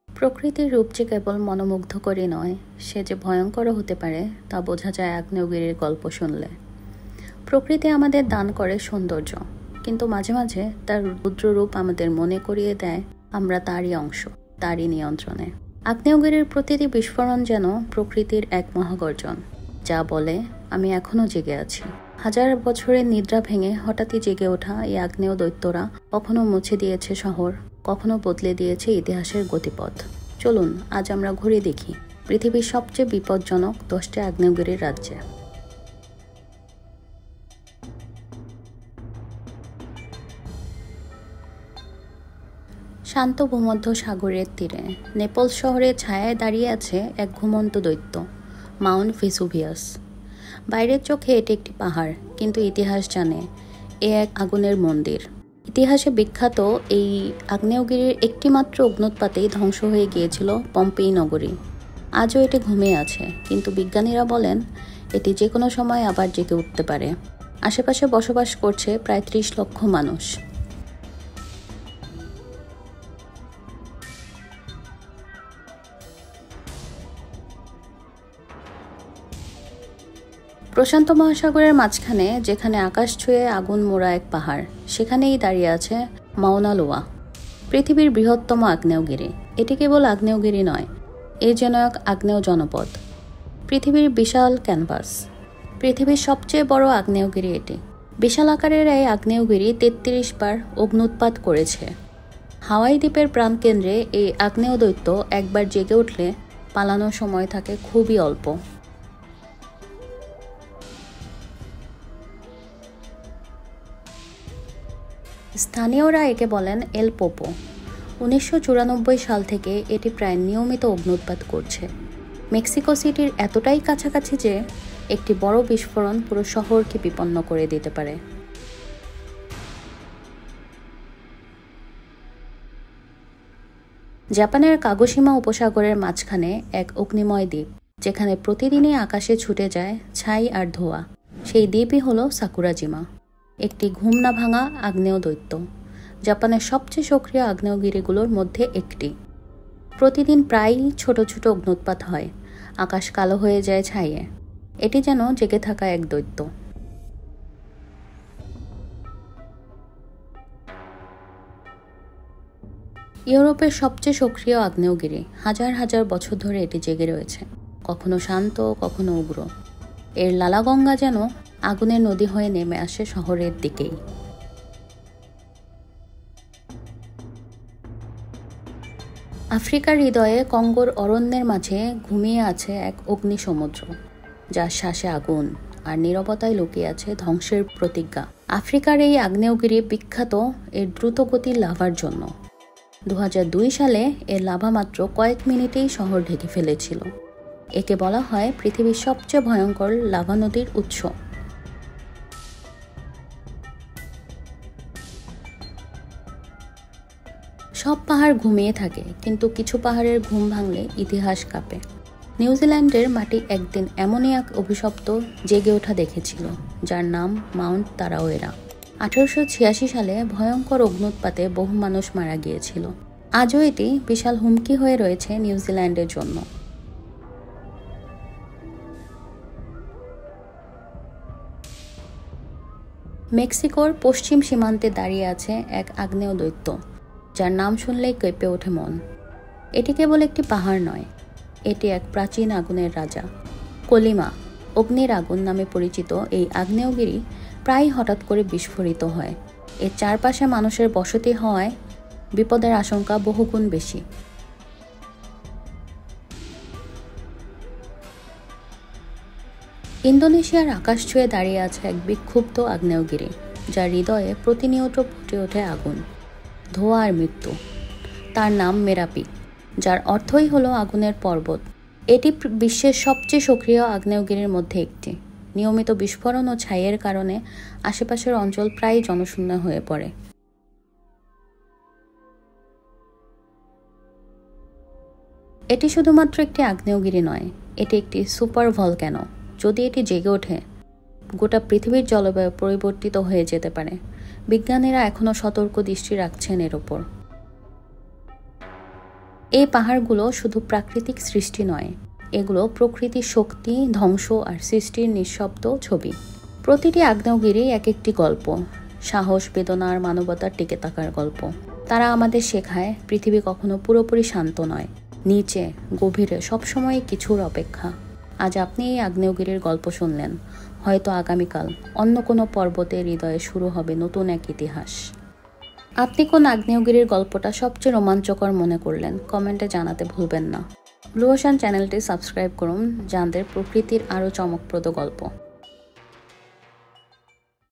প্রকৃতির রূপ যে কেবল মনোমুগ্ধকরই নয়, সে যে ভয়ঙ্কর হতে পারে তা বোঝা যায় আগ্নেয়গিরির গল্প শুনলে। প্রকৃতি আমাদের দান করে সৌন্দর্য, কিন্তু মাঝে মাঝে তার রুদ্র রূপ আমাদের মনে করিয়ে দেয় আমরা তারই অংশ, তারই নিয়ন্ত্রণে। আগ্নেয়গিরির প্রতিটি বিস্ফোরণ যেন প্রকৃতির এক মহাগর্জন, যা বলে আমি এখনো জেগে আছি। হাজার বছরের নিদ্রা ভেঙে হঠাৎই জেগে ওঠা এই আগ্নেয় দৈত্যরা কখনো মুছে দিয়েছে শহর, কখনো বদলে দিয়েছে ইতিহাসের গতিপথ। চলুন আজ আমরা ঘুরে দেখি পৃথিবীর সবচেয়ে বিপজ্জনক 10টি আগ্নেয়গিরির রাজ্যে। শান্ত ভূমধ্য সাগরের তীরে নেপলস শহরের ছায়ায় দাঁড়িয়ে আছে এক ঘুমন্ত দৈত্য, মাউন্ট ভেসুভিয়াস। বাইরের চোখে এটি একটি পাহাড়, কিন্তু ইতিহাস জানে এ এক আগুনের মন্দির। ইতিহাসে বিখ্যাত এই আগ্নেয়গিরির একটি মাত্র অগ্নুৎপাতেই ধ্বংস হয়ে গিয়েছিল পম্পেই নগরী। আজও এটি ঘুমিয়ে আছে, কিন্তু বিজ্ঞানীরা বলেন এটি যে কোনো সময় আবার জেগে উঠতে পারে। আশেপাশে বসবাস করছে প্রায় 30 লক্ষ মানুষ। প্রশান্ত মহাসাগরের মাঝখানে, যেখানে আকাশ ছুঁয়ে আগুন মোড়া এক পাহাড়, সেখানেই দাঁড়িয়ে আছে মাউনা লোয়া, পৃথিবীর বৃহত্তম আগ্নেয়গিরি। এটি কেবল আগ্নেয়গিরি নয়, এ যেন এক আগ্নেয় জনপদ, পৃথিবীর বিশাল ক্যানভাস। পৃথিবীর সবচেয়ে বড় আগ্নেয়গিরি এটি। বিশাল আকারের এই আগ্নেয়গিরি 33 বার অগ্নুৎপাত করেছে। হাওয়াই দ্বীপের প্রাণকেন্দ্রে এই আগ্নেয় দৈত্য একবার জেগে উঠলে পালানোর সময় থাকে খুবই অল্প। স্থানীয়রা একে বলেন এল পোপো। 1994 সাল থেকে এটি প্রায় নিয়মিত অগ্নুৎপাত করছে। মেক্সিকো সিটির এতটাই কাছাকাছি যে একটি বড় বিস্ফোরণ পুরো শহরকে বিপন্ন করে দিতে পারে। জাপানের কাগোশিমা উপসাগরের মাঝখানে এক অগ্নিময় দ্বীপ, যেখানে প্রতিদিনই আকাশে ছুটে যায় ছাই আর ধোঁয়া। সেই দ্বীপই হলো সাকুরাজিমা, একটি ঘুম না ভাঙা আগ্নেয় দৈত্য, জাপানের সবচেয়ে সক্রিয় আগ্নেয়গিরিগুলোর মধ্যে একটি। প্রতিদিন প্রায়ই ছোট ছোট অগ্নুৎপাত হয়, আকাশ কালো হয়ে যায় ছাইয়ে। এটি যেন জেগে থাকা এক দৈত্য। ইউরোপের সবচেয়ে সক্রিয় আগ্নেয়গিরি, হাজার হাজার বছর ধরে এটি জেগে রয়েছে, কখনো শান্ত, কখনো উগ্র। এর লালাগঙ্গা যেন আগুনের নদী হয়ে নেমে আসে শহরের দিকেই। আফ্রিকার হৃদয়ে কঙ্গোর অরণ্যের মাঝে ঘুমিয়ে আছে এক অগ্নি সমুদ্র, যার শ্বাসে আগুন আর নীরবতায় লুকিয়ে আছে ধ্বংসের প্রতিজ্ঞা। আফ্রিকার এই আগ্নেয়গিরি বিখ্যাত এর দ্রুতগতির লাভার জন্য। 2002 সালে এর লাভা মাত্র কয়েক মিনিটেই শহর ঢেকে ফেলেছিল। একে বলা হয় পৃথিবীর সবচেয়ে ভয়ঙ্কর লাভা নদীর উৎস। সব পাহাড় ঘুমিয়ে থাকে, কিন্তু কিছু পাহাড়ের ঘুম ভাঙলে ইতিহাস কাঁপে। নিউজিল্যান্ডের মাটি একদিন এমনই এক অভিশপ্ত জেগে ওঠা দেখেছিল, যার নাম মাউন্ট তারাওয়েরা। 1886 সালে ভয়ঙ্কর অগ্নুৎপাতে বহু মানুষ মারা গিয়েছিল। আজও এটি বিশাল হুমকি হয়ে রয়েছে নিউজিল্যান্ডের জন্য। মেক্সিকোর পশ্চিম সীমান্তে দাঁড়িয়ে আছে এক আগ্নেয় দৈত্য, যার নাম শুনলেই কেঁপে ওঠে মন। এটি কেবল একটি পাহাড় নয়, এটি এক প্রাচীন আগুনের রাজা। কলিমা, অগ্নির আগুন নামে পরিচিত এই আগ্নেয়গিরি প্রায় হঠাৎ করে বিস্ফোরিত হয়। এর চারপাশে মানুষের বসতি হওয়ায় বিপদের আশঙ্কা বহুগুণ বেশি। ইন্দোনেশিয়ার আকাশ ছুঁয়ে দাঁড়িয়ে আছে এক বিক্ষুব্ধ আগ্নেয়গিরি, যার হৃদয়ে প্রতিনিয়ত ফুটে ওঠে আগুন, ধোঁয়া আর মৃত্যু। তার নাম মেরাপি, যার অর্থই হলো আগুনের পর্বত। এটি বিশ্বের সবচেয়ে সক্রিয় আগ্নেয়গিরির মধ্যে একটি। নিয়মিত বিস্ফোরণ ও ছাইয়ের কারণে আশেপাশের অঞ্চল প্রায় জনশূন্য হয়ে পড়ে। এটি শুধুমাত্র একটি আগ্নেয়গিরি নয়, এটি একটি সুপার ভলক্যানো। যদি এটি জেগে ওঠে, গোটা পৃথিবীর জলবায়ু পরিবর্তিত হয়ে যেতে পারে। বিজ্ঞানীরা এখনও সতর্ক দৃষ্টি রাখছেন এর ওপর। এই পাহাড়গুলো শুধু প্রাকৃতিক সৃষ্টি নয়, এগুলো প্রকৃতির শক্তি, ধ্বংস আর সৃষ্টির নিঃশব্দ ছবি। প্রতিটি আগ্নেয়গিরি এক একটি গল্প, সাহস, বেদনা আর মানবতার টিকে থাকার গল্প। তারা আমাদের শেখায় পৃথিবী কখনো পুরোপুরি শান্ত নয়, নিচে গভীরে সবসময় কিছুর অপেক্ষা। আজ আপনি এই আগ্নেয়গিরির গল্প শুনলেন, হয়তো আগামীকাল অন্য কোনো পর্বতের হৃদয়ে শুরু হবে নতুন এক ইতিহাস। আপনি কোন আগ্নেয়গিরির গল্পটা সবচেয়ে রোমাঞ্চকর মনে করলেন কমেন্টে জানাতে ভুলবেন না। ব্লু ওশান চ্যানেলটি সাবস্ক্রাইব করুন, জানতে প্রকৃতির আরও চমকপ্রদ গল্প।